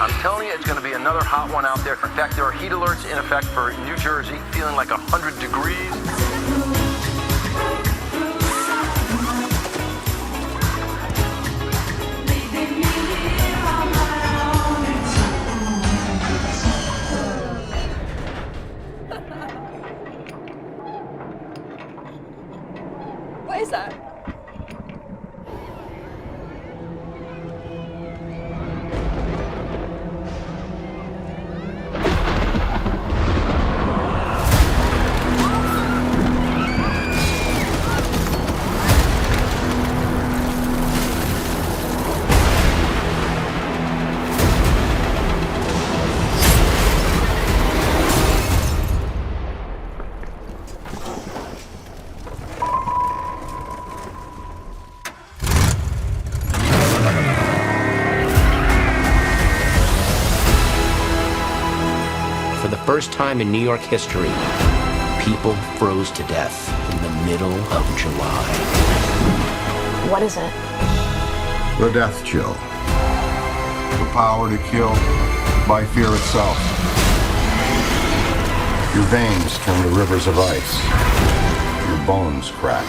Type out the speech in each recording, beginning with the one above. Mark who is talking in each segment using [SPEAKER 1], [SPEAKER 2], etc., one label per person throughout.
[SPEAKER 1] I'm telling you, it's going to be another hot one out there. In fact, there are heat alerts in effect for New Jersey, feeling like 100 degrees.
[SPEAKER 2] What is that?
[SPEAKER 3] For the first time in New York history, people froze to death in the middle of July.
[SPEAKER 2] What is it?
[SPEAKER 4] The death chill. The power to kill by fear itself. Your veins turn to rivers of ice. Your bones crack.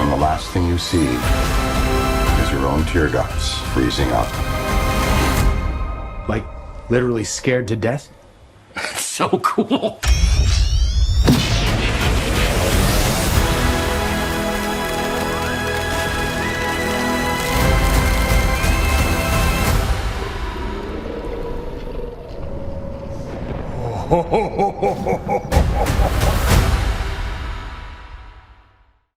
[SPEAKER 4] And the last thing you see is your own tear ducts freezing up.
[SPEAKER 3] Like, literally scared to death? So cool.
[SPEAKER 4] Ho, ho, ho, ho, ho, ho.